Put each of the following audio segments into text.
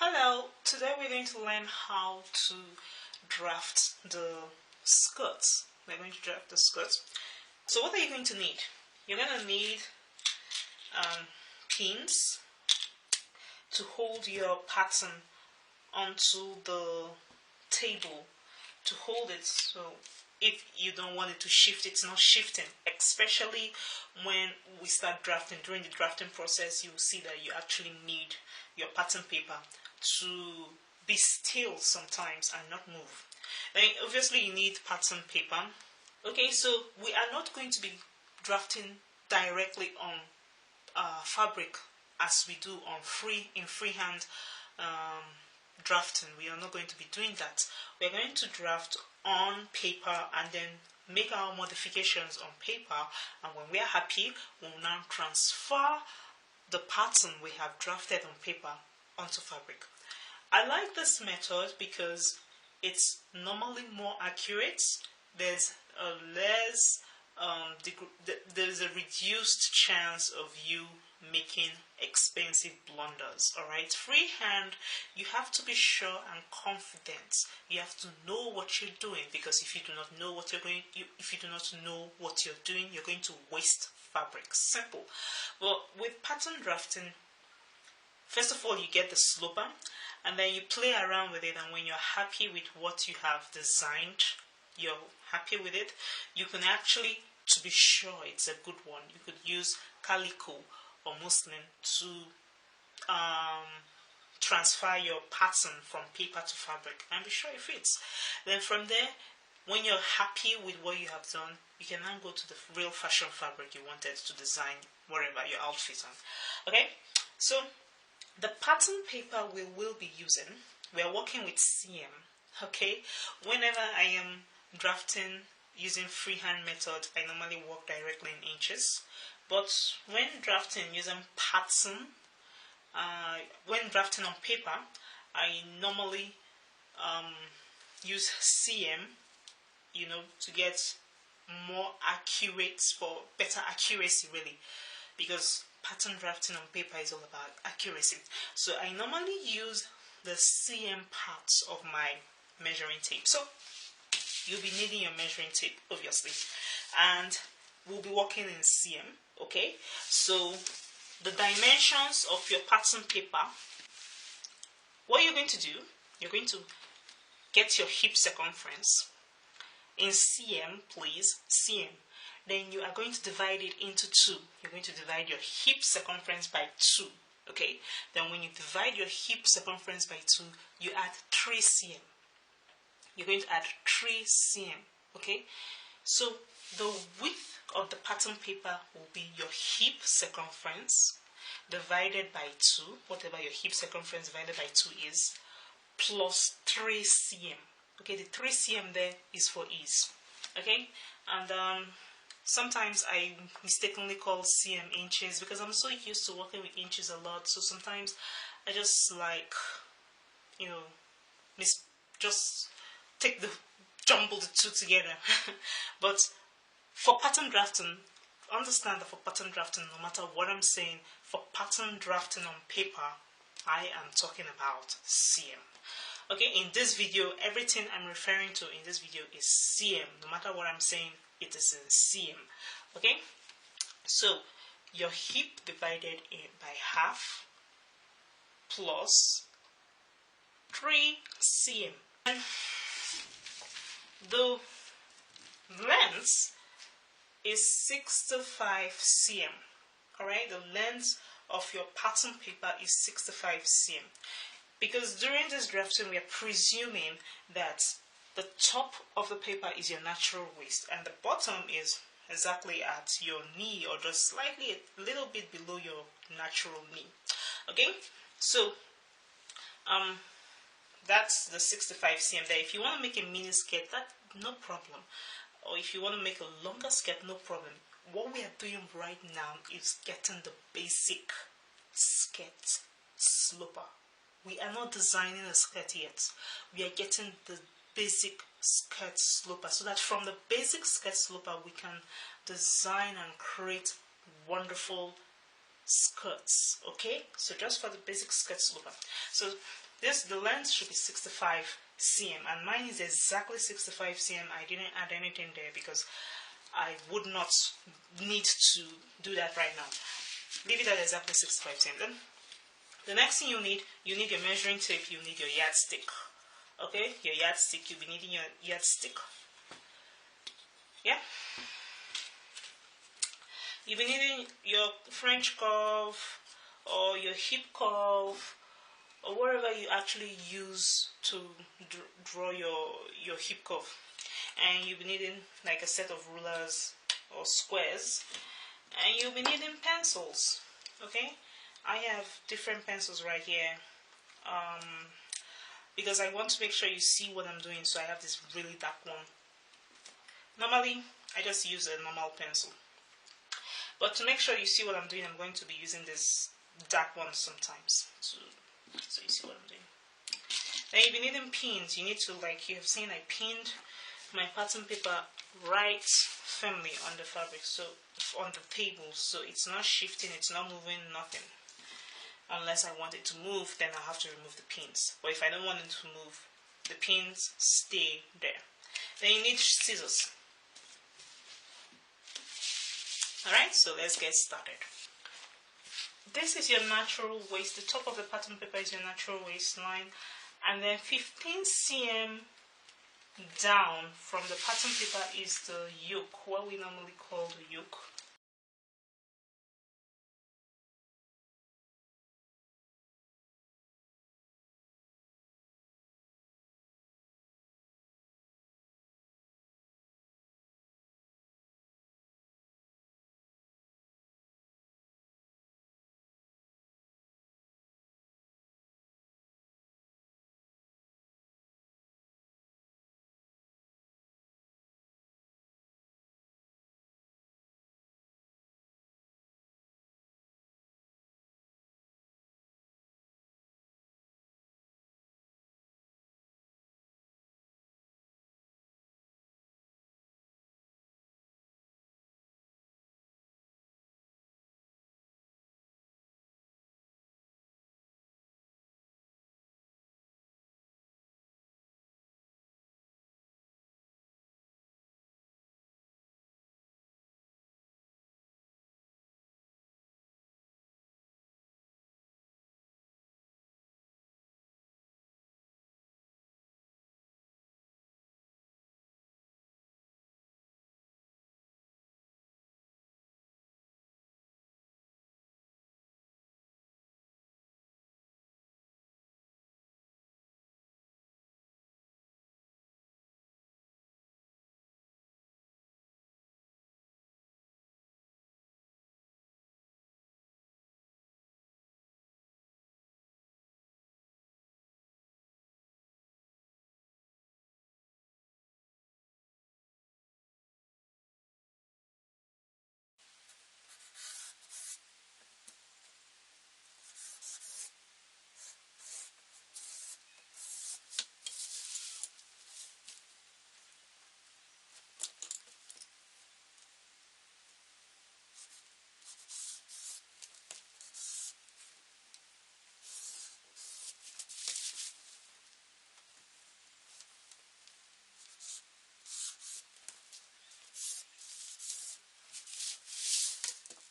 Hello, today we're going to learn how to draft the skirts. We're going to draft the skirts. So what are you going to need? You're going to need pins to hold your pattern onto the table, to hold it so if you don't want it to shift, it's not shifting. Especially when we start drafting, during the drafting process, you'll see that you actually need your pattern paper to be still sometimes and not move. Then obviously you need pattern paper. Okay, so we are not going to be drafting directly on fabric as we do on freehand drafting. We are not going to be doing that. We're going to draft on paper and then make our modifications on paper, and when we are happy, we'll now transfer the pattern we have drafted on paper onto fabric. I like this method because it's normally more accurate. There's there's a reduced chance of you making expensive blunders. All right, freehand, you have to be sure and confident. You have to know what you're doing, because if you do not know what you're doing, you're going to waste fabric. Simple. Well, with pattern drafting, first of all, you get the sloper, and then you play around with it, and when you're happy with what you have designed, you're happy with it, you can actually, to be sure it's a good one, you could use calico or muslin to transfer your pattern from paper to fabric and be sure it fits. Then from there, when you're happy with what you have done, you can now go to the real fashion fabric you wanted to design whatever your outfit on. Okay, so the pattern paper we will be using, we are working with CM. Okay, whenever I am drafting using freehand method, I normally work directly in inches. But when drafting using pattern, when drafting on paper, I normally use CM, to get more accurate, for better accuracy really, because pattern drafting on paper is all about accuracy. So I normally use the CM parts of my measuring tape. So you'll be needing your measuring tape, obviously, and we'll be working in CM. Okay, so the dimensions of your pattern paper, what you're going to do, you're going to get your hip circumference in CM, please, CM. Then you are going to divide it into two. You're going to divide your hip circumference by 2. Okay, then when you divide your hip circumference by 2, you add 3 cm. You're going to add 3 cm. Okay, so the width of the pattern paper will be your hip circumference divided by 2, whatever your hip circumference divided by 2 is, plus 3 cm. Okay, the 3 cm there is for ease. Okay, and sometimes I mistakenly call cm inches because I'm so used to working with inches a lot. So sometimes I just just jumble the two together. But for pattern drafting, understand that for pattern drafting, no matter what I'm saying, for pattern drafting on paper, I am talking about cm. Okay, in this video, everything I'm referring to in this video is cm. No matter what I'm saying, it is in cm. Okay, so your hip divided by half plus 3 cm. And the length is 65 cm. Alright, the length of your pattern paper is 65 cm. Because during this drafting, we are presuming that the top of the paper is your natural waist and the bottom is exactly at your knee, or just slightly a little bit below your natural knee. Okay, so that's the 65 cm there. If you want to make a mini skirt, that no problem. Or if you want to make a longer skirt, no problem. What we are doing right now is getting the basic skirt sloper. We are not designing a skirt yet. We are getting the basic skirt sloper, so that from the basic skirt sloper we can design and create wonderful skirts. Okay, so just for the basic skirt slipper. So the length should be 65 cm, and mine is exactly 65 cm. I didn't add anything there because I would not need to do that right now. Leave it at exactly 65 cm. Then the next thing you need your measuring tape, you need your yardstick. Okay, your yardstick, you'll be needing your yardstick. Yeah, you'll be needing your French curve or your hip curve or whatever you actually use to draw your hip curve. And you'll be needing like a set of rulers or squares, and you'll be needing pencils. Okay, I have different pencils right here because I want to make sure you see what I'm doing. So I have this really dark one. Normally I just use a normal pencil, but to make sure you see what I'm doing, I'm going to be using this dark one sometimes so you see what I'm doing. Then you'll be needing pins. You need to, like you have seen, I pinned my pattern paper right firmly on the fabric, so on the table, so it's not shifting, it's not moving, nothing. Unless I want it to move, then I'll have to remove the pins. But if I don't want it to move, the pins stay there. Then you need scissors. Alright, so let's get started. This is your natural waist. The top of the pattern paper is your natural waistline, and then 15 cm down from the pattern paper is the yoke, what we normally call the yoke.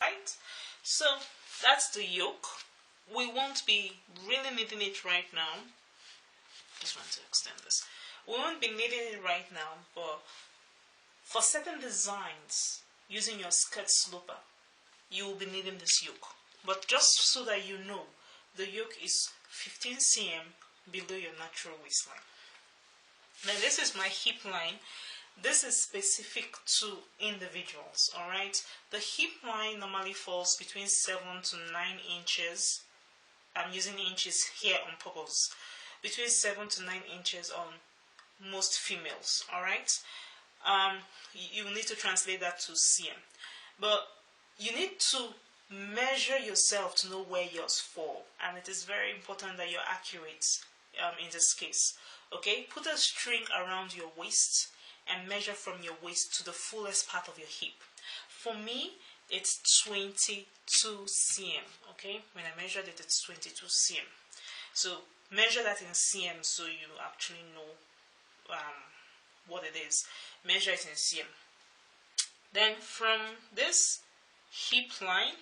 Right, so that's the yoke. We won't be really needing it right now. Just want to extend this. We won't be needing it right now, but for certain designs using your skirt slipper, you will be needing this yoke. But just so that you know, the yoke is 15 cm below your natural waistline. Now this is my hip line. This is specific to individuals, alright? The hip line normally falls between 7 to 9 inches. I'm using inches here on purpose. Between 7 to 9 inches on most females, alright? You need to translate that to cm. But you need to measure yourself to know where yours fall. And it is very important that you're accurate in this case. Okay? Put a string around your waist and measure from your waist to the fullest part of your hip. For me, it's 22 cm. Okay, when I measured it, it's 22 cm. So measure that in cm so you actually know what it is. Measure it in cm. Then from this hip line,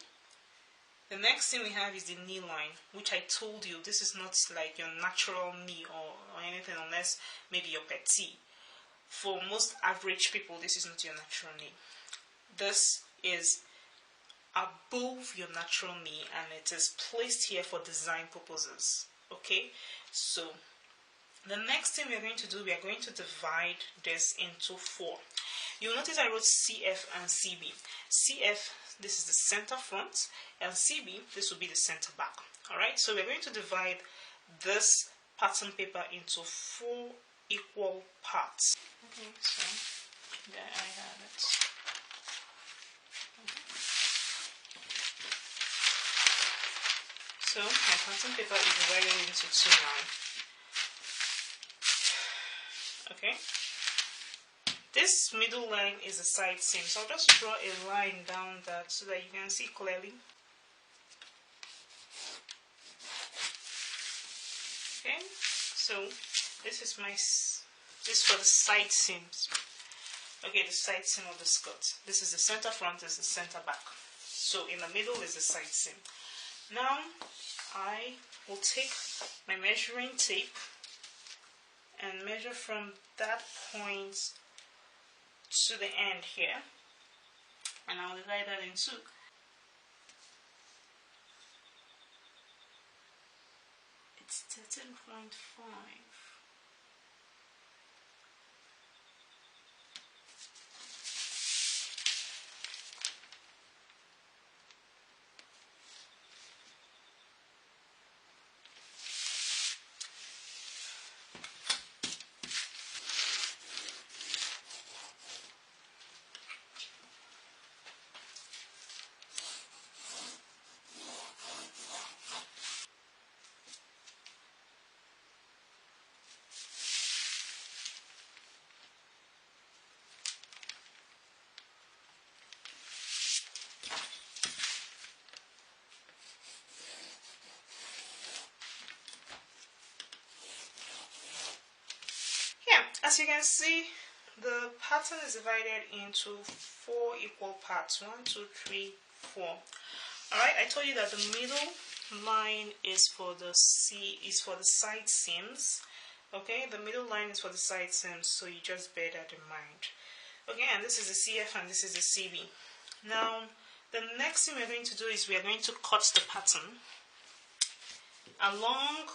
the next thing we have is the knee line, which I told you this is not like your natural knee or anything, unless maybe you're petite. For most average people, this is not your natural knee. This is above your natural knee, and it is placed here for design purposes. Okay, so the next thing we are going to do, we are going to divide this into 4. You'll notice I wrote CF and CB. CF, this is the center front, and CB, this will be the center back. Alright, so we're going to divide this pattern paper into 4 equal parts. Okay, so there I have it. So my pattern paper is divided into 2 now. Okay. This middle line is a side seam, so I'll just draw a line down that so that you can see clearly. Okay, so this is for the side seams. Okay, the side seam of the skirt. This is the center front, this is the center back. So in the middle is the side seam. Now I will take my measuring tape and measure from that point to the end here, and I'll divide that in 2. It's 13.5. As you can see, the pattern is divided into 4 equal parts. 1, 2, 3, 4. Alright, I told you that the middle line is for the side seams. Okay, the middle line is for the side seams, so you just bear that in mind. Okay, and this is the CF and this is the CB. Now, the next thing we're going to do is we are going to cut the pattern along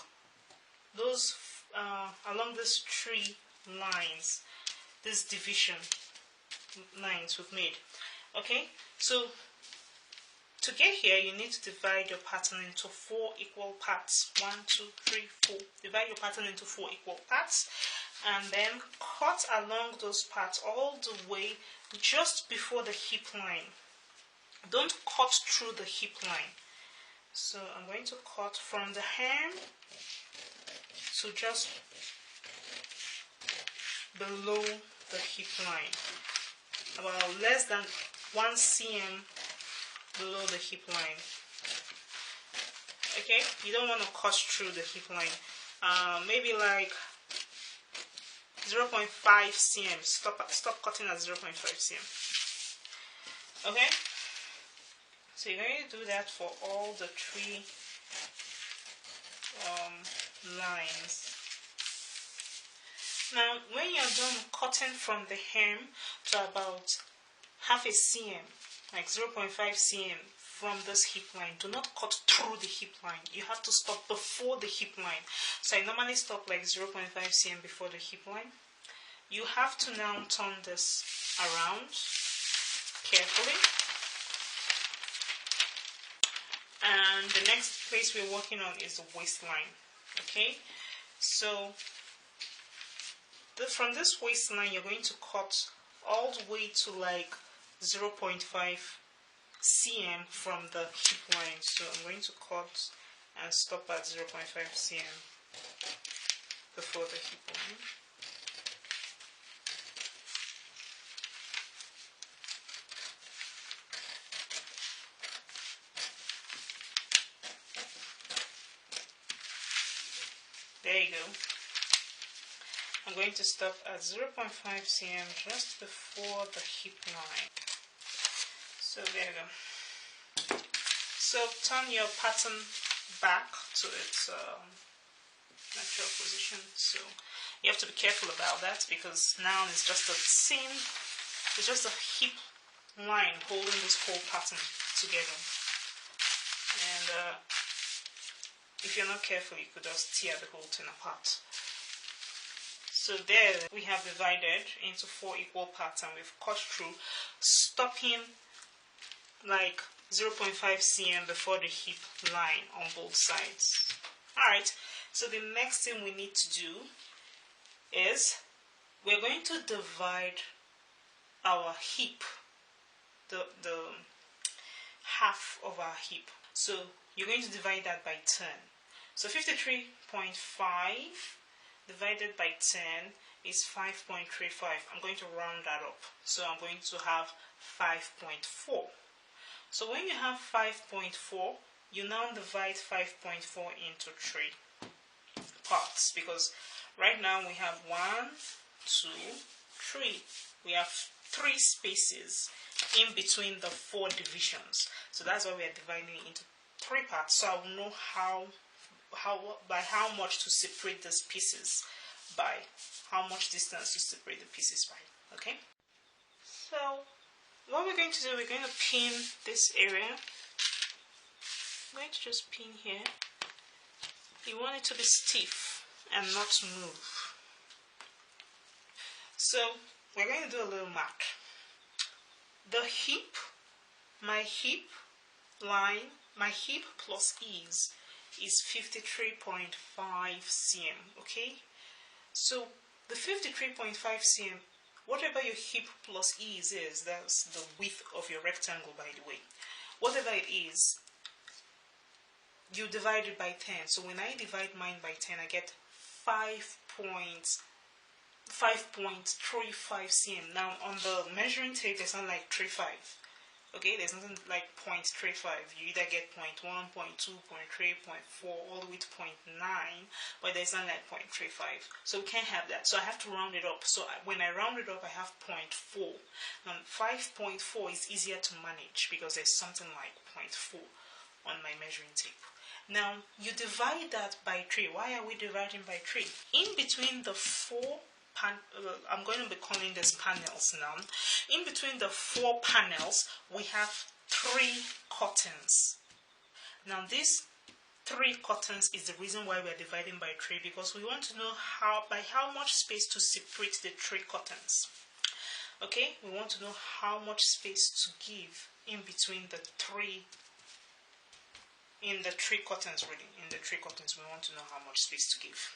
these 3 lines, this division lines we've made. Okay, so to get here you need to divide your pattern into 4 equal parts. 1, 2, 3, 4. Divide your pattern into 4 equal parts, and then cut along those parts all the way just before the hip line. Don't cut through the hip line. So I'm going to cut from the hem to just below the hip line, about less than 1 cm below the hip line. Okay, you don't want to cut through the hip line. Maybe like 0.5 cm. Stop cutting at 0.5 cm. Okay, so you're going to do that for all the 3 lines. Now, when you're done cutting from the hem to about half a cm, like 0.5 cm from this hip line, do not cut through the hip line. You have to stop before the hip line. So I normally stop like 0.5 cm before the hip line. You have to now turn this around carefully. And the next place we're working on is the waistline. Okay, so from this waistline you're going to cut all the way to like 0.5 cm from the hip line. So I'm going to cut and stop at 0.5 cm before the hip line. There you go. I'm going to stop at 0.5 cm just before the hip line. So there you go. So turn your pattern back to its natural position. So you have to be careful about that, because now it's just a seam, it's just a hip line holding this whole pattern together. And if you're not careful, you could just tear the whole thing apart. So there we have divided into 4 equal parts, and we've cut through, stopping like 0.5 cm before the hip line on both sides. Alright, so the next thing we need to do is we're going to divide our hip, the half of our hip. So you're going to divide that by 10. So 53.5 divided by 10 is 5.35. I'm going to round that up. So I'm going to have 5.4. So when you have 5.4, you now divide 5.4 into 3 parts, because right now we have 1, 2, 3. We have 3 spaces in between the 4 divisions. So that's why we are dividing it into 3 parts. So I will know by how much to separate these pieces by, how much distance to separate the pieces by. Okay? So what we're going to do, we're going to pin this area. I'm going to just pin here. You want it to be stiff and not move. So we're going to do a little math. The hip, my hip line, my hip plus ease is 53.5 cm. Okay? So the 53.5 cm, whatever your hip plus ease is, that's the width of your rectangle, by the way. Whatever it is, you divide it by 10. So when I divide mine by 10, I get 5.35 cm. Now on the measuring tape, there's not like 35. Okay, there's nothing like 0.35. You either get 0.1, 0.2, 0.3, 0.4, all the way to 0.9, but there's not like 0.35. So we can't have that. So I have to round it up. So when I round it up, I have 0.4. Now 5.4 is easier to manage because there's something like 0.4 on my measuring tape. Now you divide that by 3. Why are we dividing by 3? In between the 4 I'm going to be calling this panels now. In between the 4 panels, we have 3 curtains. Now these 3 curtains is the reason why we are dividing by 3, because we want to know by how much space to separate the 3 curtains. Okay, we want to know how much space to give in between the 3 curtains, really. In the 3 curtains, we want to know how much space to give.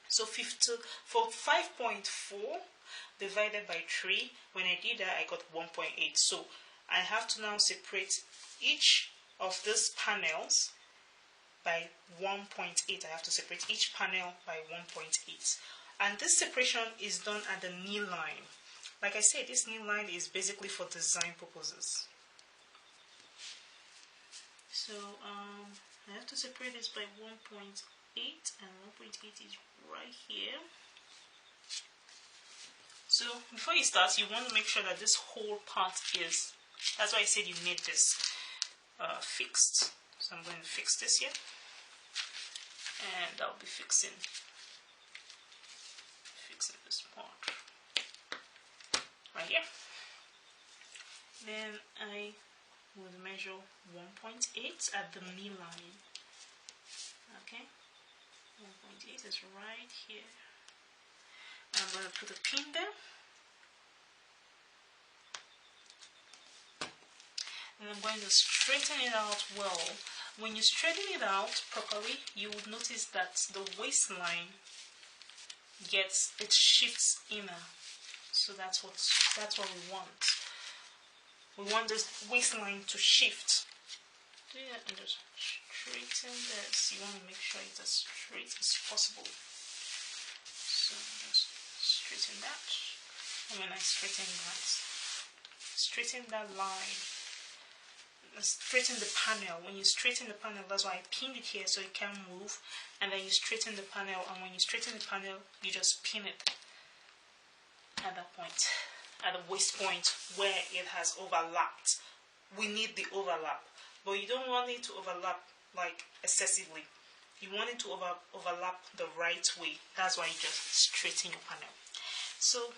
So for 5.4 divided by 3, when I did that, I got 1.8. So I have to now separate each of these panels by 1.8. I have to separate each panel by 1.8. And this separation is done at the knee line. Like I said, this knee line is basically for design purposes. So I have to separate this by 1.8, and 1.8 is right here. So before you start, you want to make sure that this whole part is, that's why I said you need this fixed. So I'm going to fix this here, and I'll be fixing this part right here. Then I will measure 1.8 at the knee line. Okay, 1.8 is right here. And I'm going to put a pin there. And I'm going to straighten it out well. When you straighten it out properly, you will notice that the waistline it shifts inner. So that's what we want. We want this waistline to shift. Do that and just straighten this. You want to make sure it's as straight as possible. So just straighten that. And when I straighten that line, straighten the panel. When you straighten the panel, that's why I pinned it here so it can't move. And then you straighten the panel, and when you straighten the panel, you just pin it at that point, at the waist point where it has overlapped. We need the overlap, but you don't want it to overlap like excessively. You want it to overlap the right way. That's why you just straighten your panel. So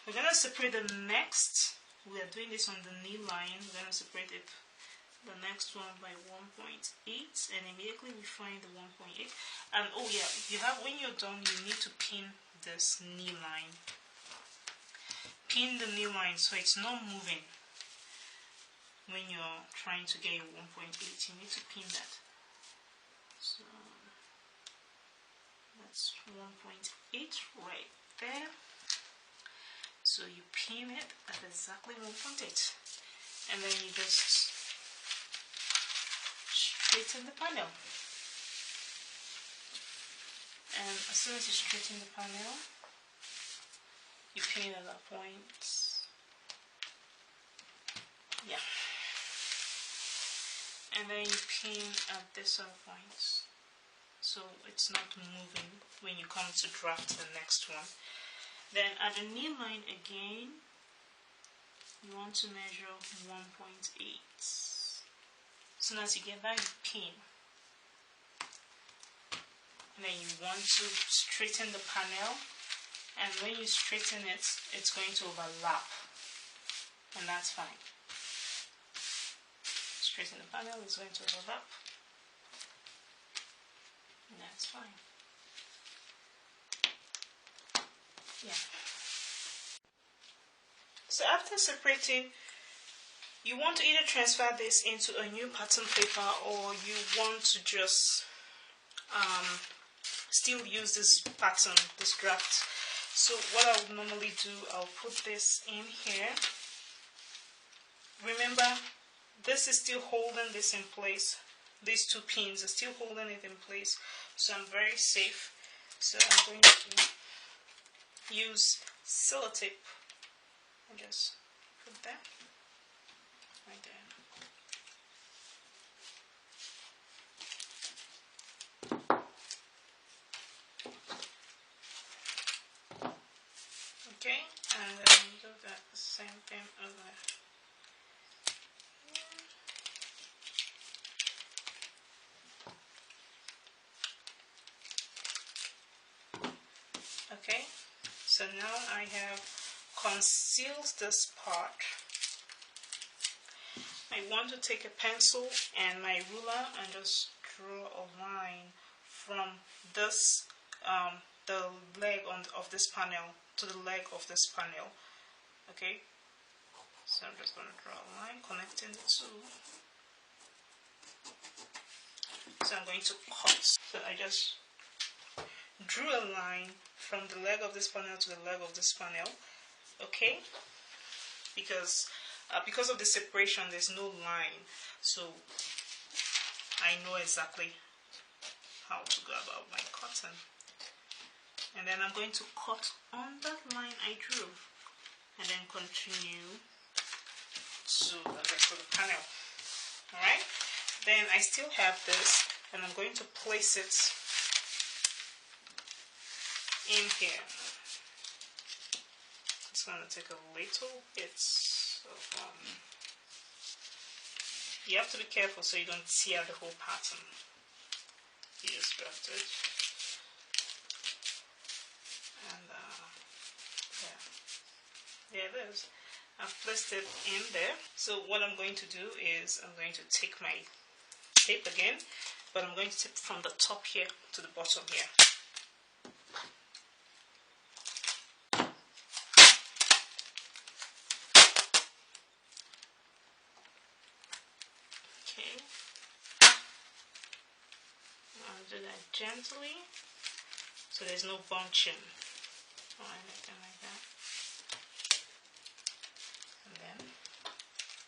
we're going to separate the next. We are doing this on the knee line. We're going to separate it, the next one, by 1.8, and immediately we find the 1.8. And oh yeah, when you're done, you need to pin this knee line. Pin the knee line so it's not moving. When you're trying to get your 1.8, you need to pin that. So that's 1.8 right there. So you pin it at exactly 1.8, and then you just straighten the panel. And as soon as you straighten the panel, you pin at that point. Yeah. And then you pin at this other point, so it's not moving when you come to draft the next one. Then at the knee line again, you want to measure 1.8. As soon as you get that, you pin. And then you want to straighten the panel, and when you straighten it, it's going to overlap, and that's fine. Straighten the panel, is going to overlap, and that's fine. Yeah. So after separating, you want to either transfer this into a new pattern paper, or you want to just still use this pattern, this draft. So what I would normally do, I'll put this in here. Remember, this is still holding this in place. These two pins are still holding it in place, so I'm very safe. So I'm going to use sellotape and just put that right there. Okay, and then do that the same thing over here. Okay, so now I have concealed this part. I want to take a pencil and my ruler and just draw a line from this, the leg of this panel to the leg of this panel. Okay, so I'm just going to draw a line connecting the two. So I'm going to cut. So I just drew a line from the leg of this panel to the leg of this panel. Okay, because of the separation, there's no line, so I know exactly how to go about my cutting. And then I'm going to cut on that line I drew, and then continue to the rest of the panel. Alright, then I still have this, and I'm going to place it in here. It's going to take a little bit of, you have to be careful so you don't tear the whole pattern. You just draft it. And yeah, there it is. I've placed it in there. So what I'm going to do is I'm going to take my tape again, but I'm going to tape from the top here to the bottom here. Okay. I'll do that gently so there's no bunching or anything like that. And then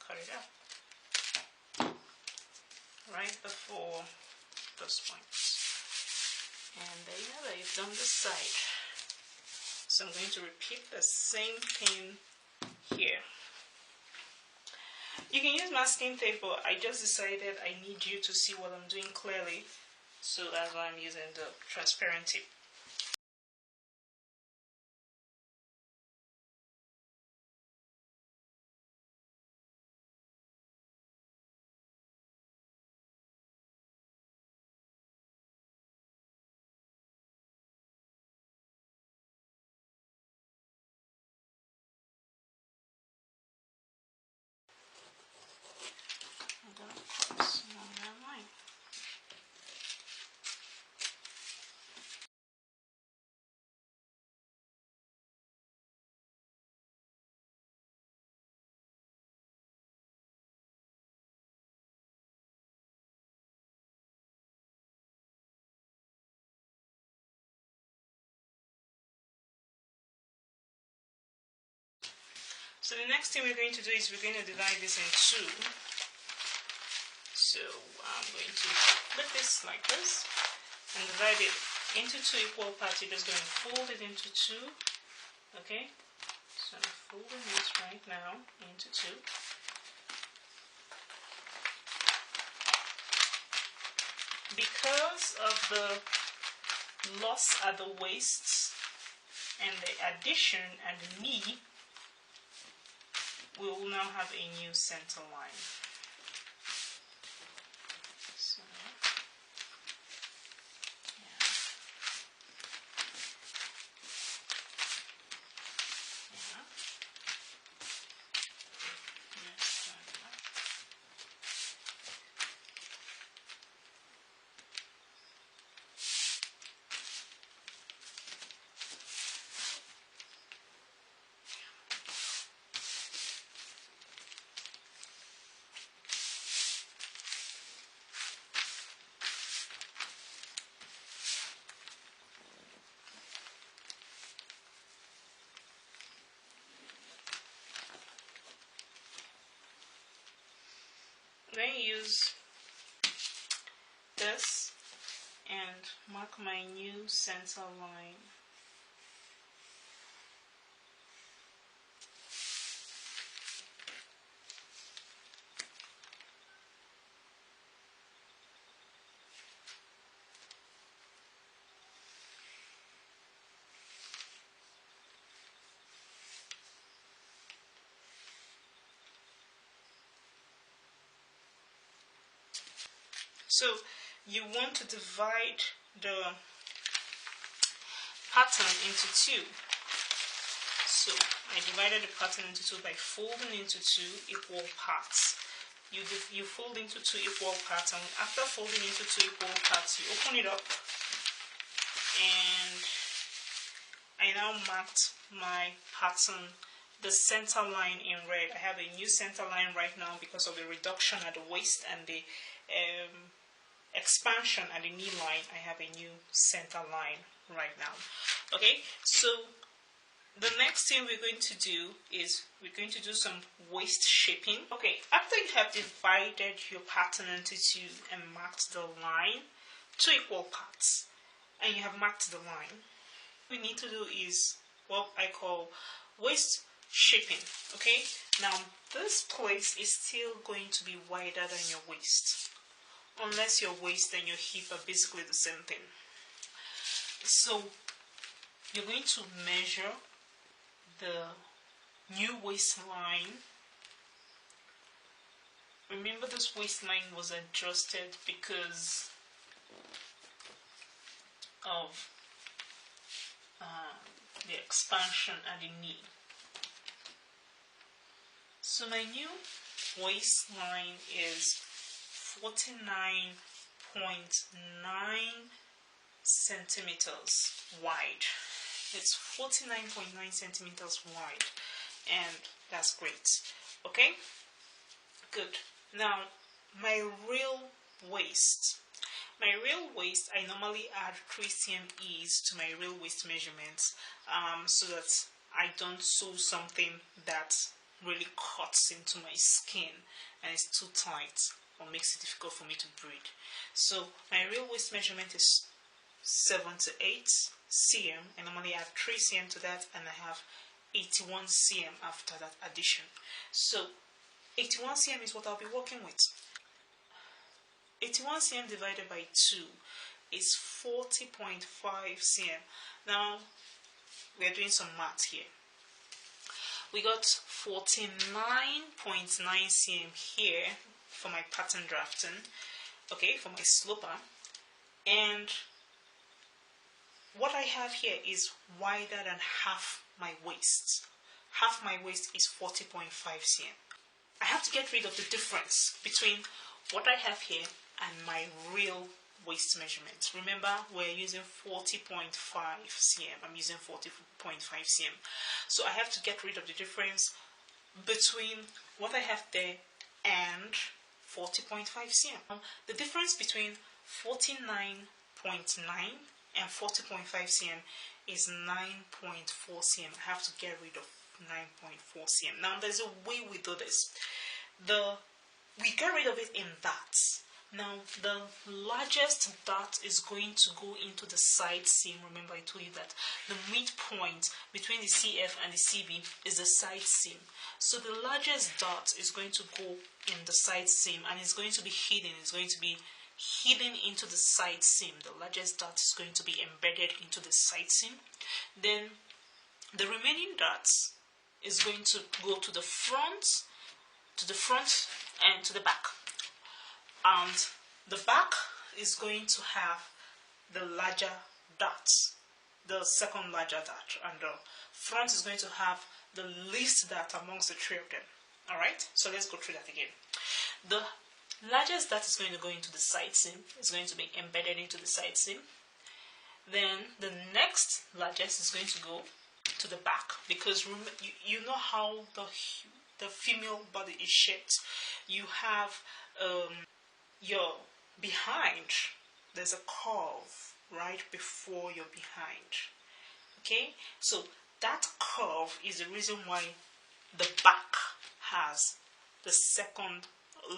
cut it out right before those points. And there you have it, you've done this side. So I'm going to repeat the same thing here. You can use masking tape, but I just decided I need you to see what I'm doing clearly, so that's why I'm using the transparent tape. I'm gonna cross along that line. So the next thing we're going to do is we're going to divide this in two. So I'm going to flip this like this and divide it into two equal parts. You're just going to fold it into two. Okay? So I'm folding this right now into two. Because of the loss at the waist and the addition at the knee, we will now have a new center line. So, yeah. Yes, like that. I'm going to use this and mark my new center line. So you want to divide the pattern into two. So I divided the pattern into two by folding into two equal parts. You fold into two equal parts, and after folding into two equal parts, you open it up, and I now marked my pattern, the center line in red. I have a new center line right now because of the reduction at the waist and the expansion at the knee line. I have a new center line right now. Okay, so the next thing we're going to do is we're going to do some waist shaping. Okay, after you have divided your pattern into two and marked the line, two equal parts, and you have marked the line, what we need to do is what I call waist shaping. Okay, now this place is still going to be wider than your waist, unless your waist and your hip are basically the same thing. So you're going to measure the new waistline. Remember, this waistline was adjusted because of the expansion at the knee. So my new waistline is 49.9 centimeters wide. It's 49.9 centimeters wide, and that's great. Okay, good. Now my real waist, I normally add 3 cm to my real waist measurements, so that I don't sew something that really cuts into my skin and it's too tight or makes it difficult for me to breathe. So my real waist measurement is 7 to 8 cm. I normally add 3 cm to that, and I have 81 cm after that addition. So 81 cm is what I'll be working with. 81 cm divided by 2 is 40.5 cm. Now we are doing some math here. We got 49.9 cm here for my pattern drafting, okay, for my sloper, and what I have here is wider than half my waist. Half my waist is 40.5 cm. I have to get rid of the difference between what I have here and my real waist measurement. Remember, we're using 40.5 cm. I'm using 40.5 cm. So I have to get rid of the difference between what I have there and 40.5 cm. The difference between 49.9 and 40.5 cm is 9.4 cm. I have to get rid of 9.4 cm. Now there's a way we do this. We get rid of it in dots. Now the largest dot is going to go into the side seam. Remember I told you that the midpoint between the CF and the CB is the side seam. So the largest dot is going to go in the side seam and it's going to be hidden. It's going to be hidden into the side seam. The largest dot is going to be embedded into the side seam. Then the remaining dots is going to go to the front and to the back. And the back is going to have the larger dot, the second larger dot, and the front is going to have the least dot amongst the three of them. Alright, so let's go through that again. The largest dot is going to go into the side seam, it's going to be embedded into the side seam. Then the next largest is going to go to the back, because you know how the female body is shaped. You have your behind, there's a curve right before your behind. Okay, so that curve is the reason why the back has the second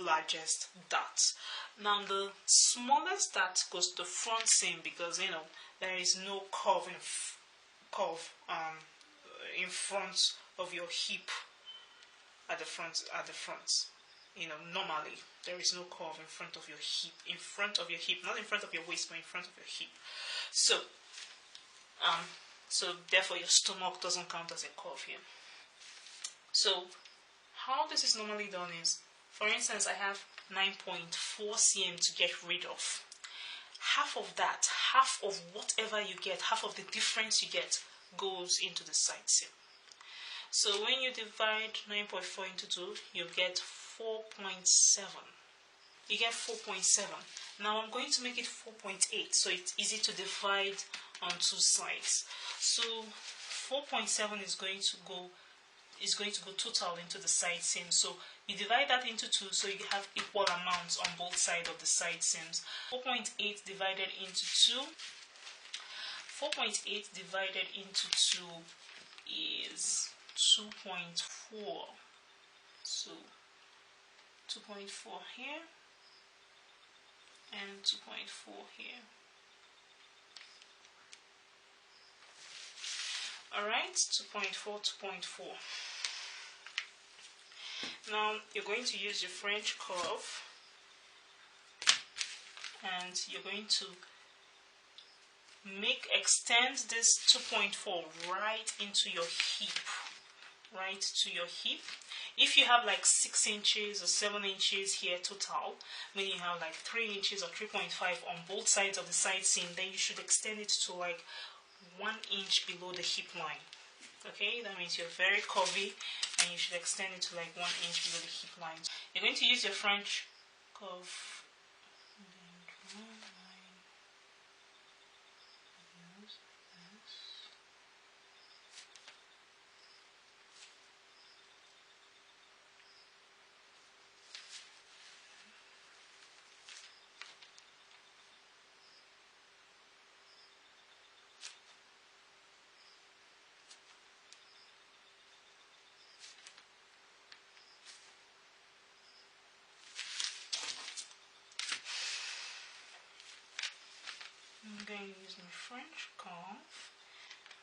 largest dot. Now the smallest dot goes to the front seam, because there is no curve in front of your hip at the front. Normally there is no curve in front of your hip, not in front of your waist, but in front of your hip. So therefore your stomach doesn't count as a curve here. So how this is normally done is, for instance, I have 9.4 cm to get rid of. Half of that, half of whatever you get, half of the difference you get goes into the side seam. So when you divide 9.4 into 2, you get 4.7. You get 4.7. Now I'm going to make it 4.8, so it's easy to divide on two sides. So 4.7 is going to go total into the side seam. So you divide that into 2, so you have equal amounts on both sides of the side seams. 4.8 divided into 2. 4.8 divided into 2 is 2.4. So 2.4 here and 2.4 here. Alright, 2.4, 2.4. Now you're going to use your French curve and you're going to extend this 2.4 right into your hip. Right to your hip. If you have like 6 inches or 7 inches here total, meaning you have like 3 inches or 3.5 on both sides of the side seam, then you should extend it to like 1 inch below the hip line. Okay, that means you're very curvy and you should extend it to like 1 inch below the hip line. You're going to use your French curve. I'm going to use my French curve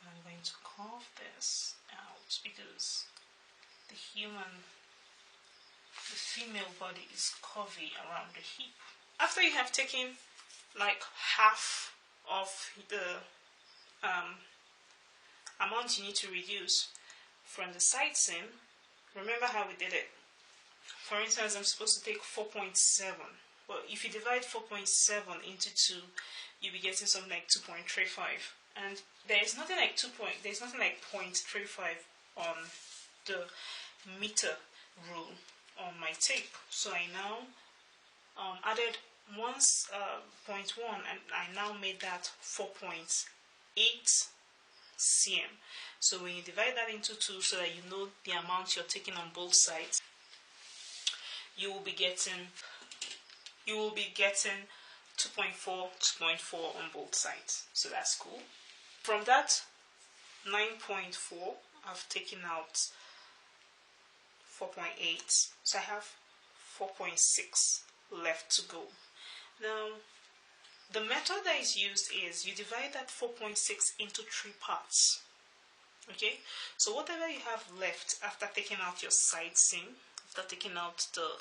and I'm going to curve this out, because the human The female body is curvy around the hip. After you have taken like half of the amount you need to reduce from the side seam, remember how we did it. For instance, I'm supposed to take 4.7. Well, if you divide 4.7 into 2, you'll be getting something like 2.35. And there's nothing like 0.35 on the meter rule on my tape. So I now added 1.1 and I now made that 4.8 cm. So when you divide that into 2 so that you know the amount you're taking on both sides, you will be getting 2.4 on both sides. So that's cool. From that 9.4, I've taken out 4.8, so I have 4.6 left to go. Now, the method that is used is you divide that 4.6 into 3 parts. Okay, so whatever you have left after taking out your side seam, after taking out the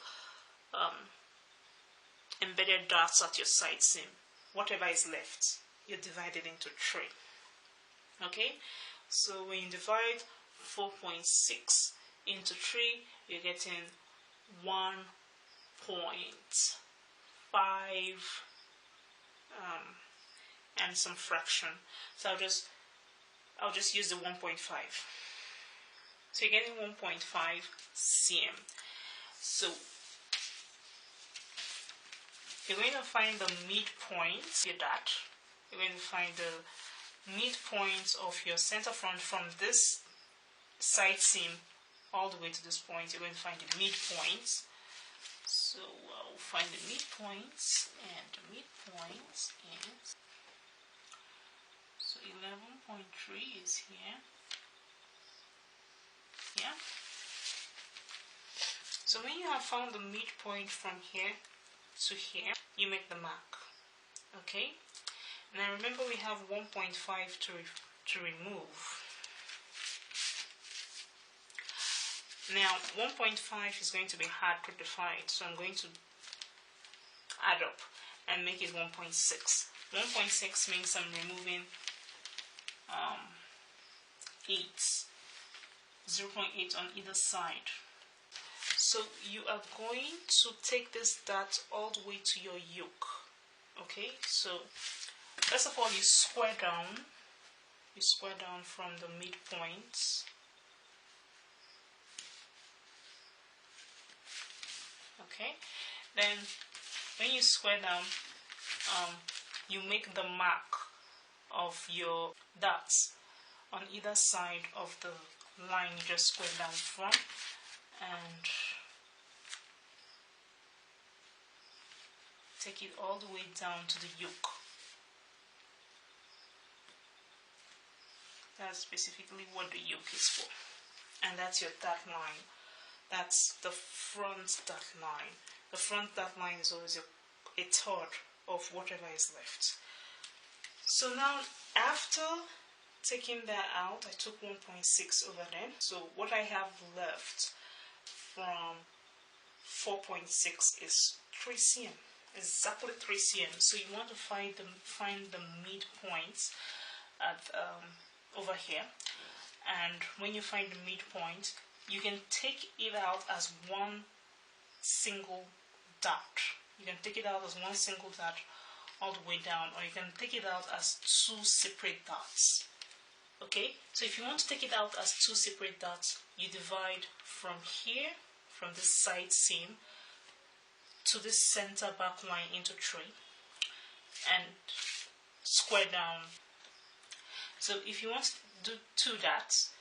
embedded darts at your side seam, whatever is left, you divide it into 3. Okay, so when you divide 4.6 into 3, you're getting 1.5 and some fraction. So I'll just use the 1.5. So you're getting 1.5 cm. So you're going to find the midpoint. You're going to find the midpoint of your center front from this side seam all the way to this point. You're going to find the midpoints. So I'll find the midpoints, and the midpoints is, so 11.3 is here. Yeah. So when you have found the midpoint from here to here, you make the mark. Okay. Now remember we have 1.5 to remove. Now 1.5 is going to be hard to divide, so I'm going to add up and make it 1.6. 1.6 means I'm removing 0.8 on either side. So you are going to take this dart all the way to your yoke. Okay, so first of all you square down. You square down from the midpoint. Okay, then when you square down, you make the mark of your darts on either side of the line you just squared down from, and take it all the way down to the yoke. That's specifically what the yoke is for, and that's your dart line. That's the front dart line. The front dart line is always a third of whatever is left. So now, after taking that out, I took 1.6 over there. So what I have left from 4.6 is 3 cm. Exactly 3 cm. So you want to find the midpoint at over here. And when you find the midpoint, you can take it out as one single dart. You can take it out as one single dart all the way down, or you can take it out as 2 separate darts. Okay, so if you want to take it out as 2 separate darts, you divide from here, from this side seam to this center back line into 3 and square down. So if you want to do 2 darts,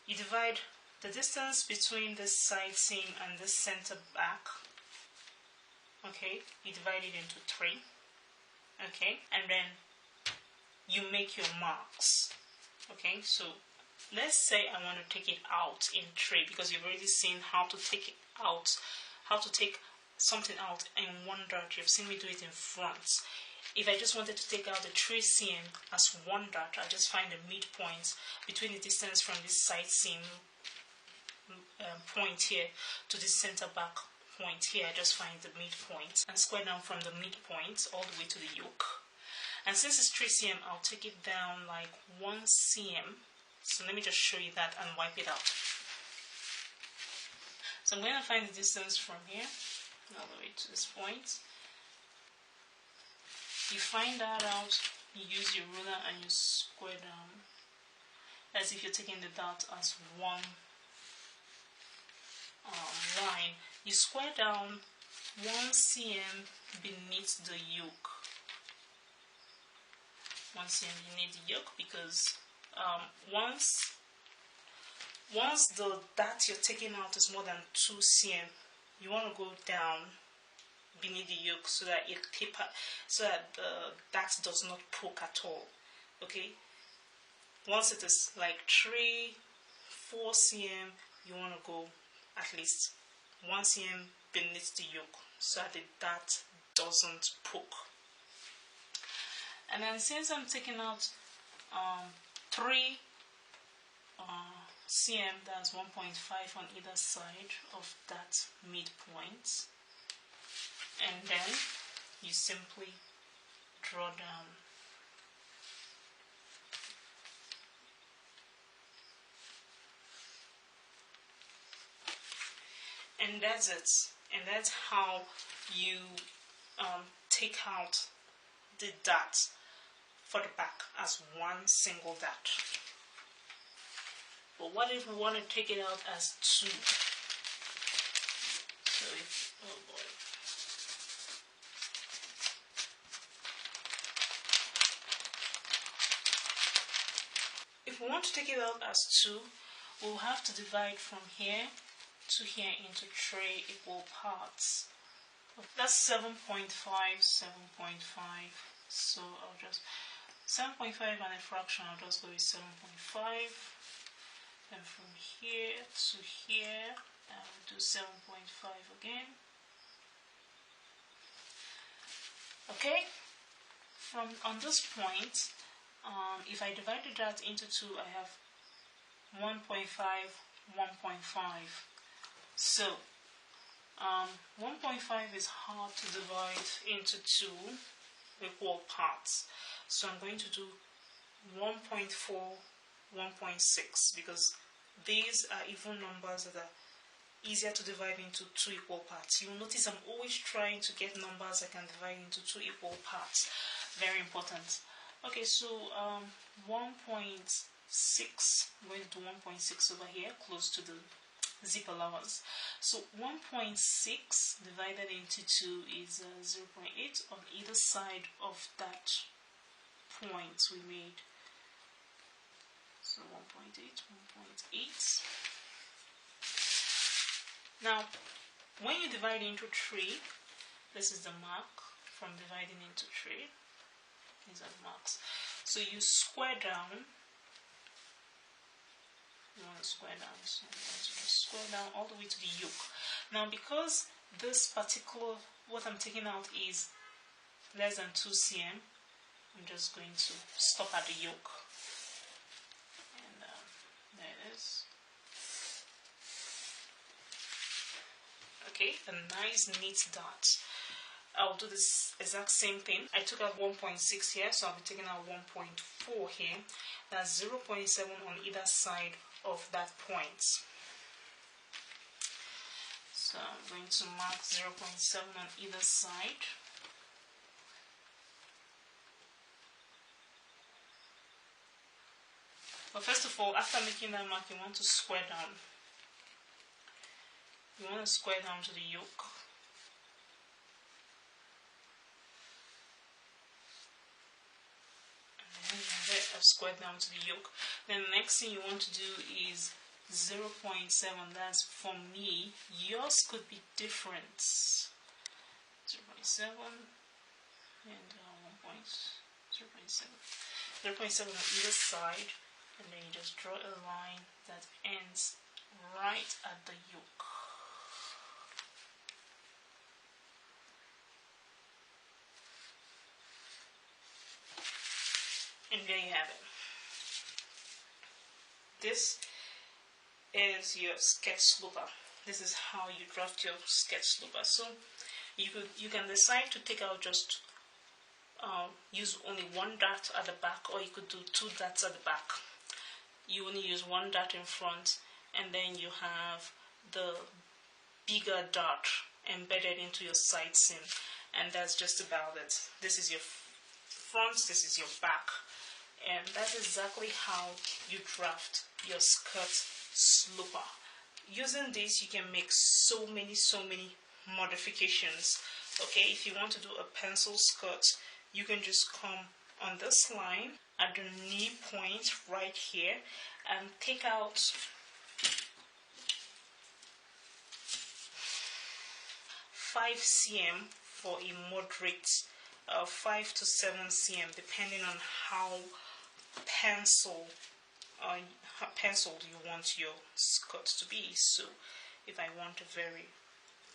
you divide the distance between this side seam and this center back. Okay, you divide it into 3. Okay, and then you make your marks. Okay, so let's say I want to take it out in 3, because you've already seen how to take it out, how to take something out in one dart. You've seen me do it in front. If I just wanted to take out the 3 cm as one dart, I just find the midpoint between the distance from this side seam point here to this center back midpoint here. I just find the midpoint and square down from the midpoint all the way to the yoke. And since it's 3 cm, I'll take it down like 1 cm. So let me just show you that and wipe it out. So I'm going to find the distance from here all the way to this point. You find that out, you use your ruler and you square down as if you're taking the dot as one line. You square down 1 cm beneath the yoke. 1 cm beneath the yoke, because once the dot you're taking out is more than 2 cm, you want to go down beneath the yoke so that it taper, so that the dot does not poke at all. Okay. Once it is like 3-4 cm, you want to go at least 1 cm beneath the yoke so that the dot doesn't poke. And then since I'm taking out 3 cm, that's 1.5 on either side of that midpoint, and then you simply draw down. And that's it. And that's how you take out the dot for the back as one single dot. But what if we want to take it out as 2? So if, oh boy. If we want to take it out as 2, we'll have to divide from here to here into 3 equal parts. That's 7.5, 7.5. So I'll just 7.5 and a fraction. I'll just go with 7.5. And from here to here, I'll do 7.5 again. Okay. From on this point, if I divided that into 2, I have 1.5, 1.5. So 1.5 is hard to divide into 2 equal parts. So I'm going to do 1.4, 1.6, because these are even numbers that are easier to divide into 2 equal parts. You'll notice I'm always trying to get numbers I can divide into 2 equal parts. Very important. Okay, so 1.6, I'm going to do 1.6 over here, close to the zip allowance. So 1.6 divided into 2 is 0.8 on either side of that point we made. So 1.8, 1.8. Now, when you divide into 3, this is the mark from dividing into 3. These are the marks. So you square down. You want to square down. So you want to square down all the way to the yoke. Now, because this particular, what I'm taking out is less than 2 cm, I'm just going to stop at the yoke. And there it is. Okay, a nice neat dot. I'll do this exact same thing. I took out 1.6 here, so I'll be taking out 1.4 here. That's 0.7 on either side of that point. So I'm going to mark 0.7 on either side. But first of all, after making that mark, you want to square down. You want to square down to the yoke. And then I've squared down to the yoke. Then the next thing you want to do is 0.7. That's for me. Yours could be different. 0.7 and 1.0.7. 0.7 on either side. And then you just draw a line that ends right at the yoke. And there you have it. This is your sketch scooper. this is how you draft your skirt slopper. So you can decide to take out just use only one dart at the back, or you could do two darts at the back. You only use one dart in front, and then you have the bigger dart embedded into your side seam, and that's just about it. This is your front, this is your back, and that's exactly how you draft your skirt slopper. Using this, you can make so many modifications. Okay, if you want to do a pencil skirt, you can just come on this line at the knee point right here and take out 5 cm for a moderate 5 to 7 cm, depending on how penciled you want your skirt to be. So if I want a very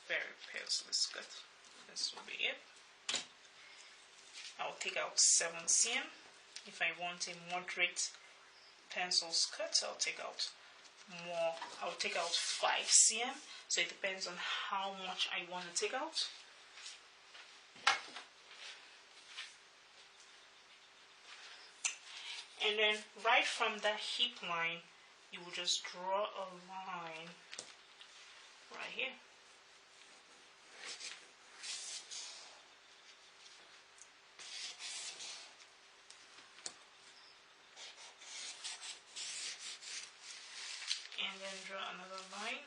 pencil skirt, this will be it. I'll take out 7 cm. If I want a moderate pencil skirt, I'll take out more. I'll take out 5 cm. So it depends on how much I want to take out. And then right from that hip line, you will just draw a line right here. And then draw another line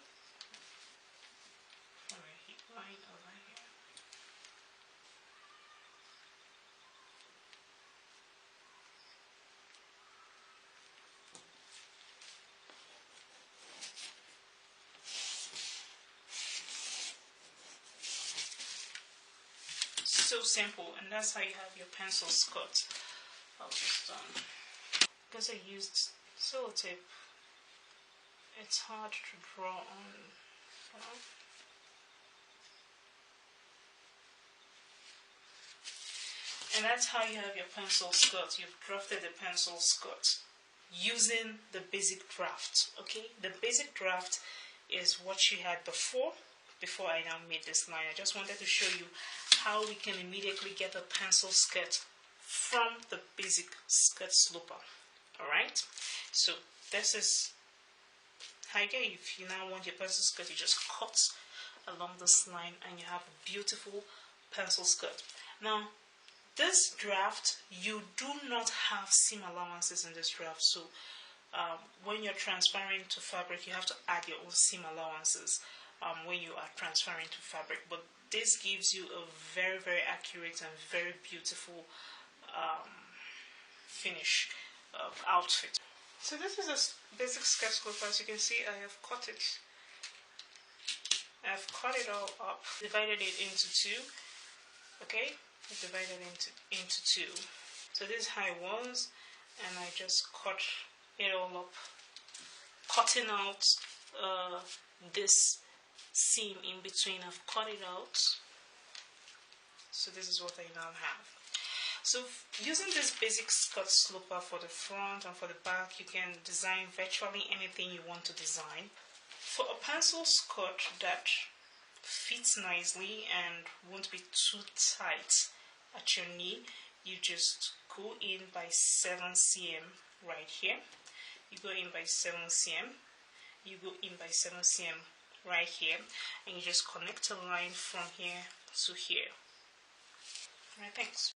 from a hip line over here. So simple, and that's how you have your pencil skirt. I'll just because I used sellotape, it's hard to draw on. And that's how you have your pencil skirt. You've drafted the pencil skirt using the basic draft. Okay, the basic draft is what you had before I now made this line. I just wanted to show you how we can immediately get a pencil skirt from the basic skirt slopper. Alright, so this is how you get it. If you now want your pencil skirt, you just cut along this line and you have a beautiful pencil skirt. Now this draft, you do not have seam allowances in this draft, so when you're transferring to fabric, you have to add your own seam allowances when you are transferring to fabric. But this gives you a very accurate and very beautiful finish outfit. So this is a basic skirt slopper. As you can see, I have cut it. I've cut it all up, divided it into two. Okay, I divided it into two. So this is how it was, and I just cut it all up, cutting out this seam in between. I've cut it out. So this is what I now have. So using this basic skirt slopper for the front and for the back, you can design virtually anything you want to design. For a pencil skirt that fits nicely and won't be too tight at your knee, you just go in by 7 cm right here. You go in by 7 cm. You go in by 7 cm right here, and you just connect a line from here to here. Alright, thanks.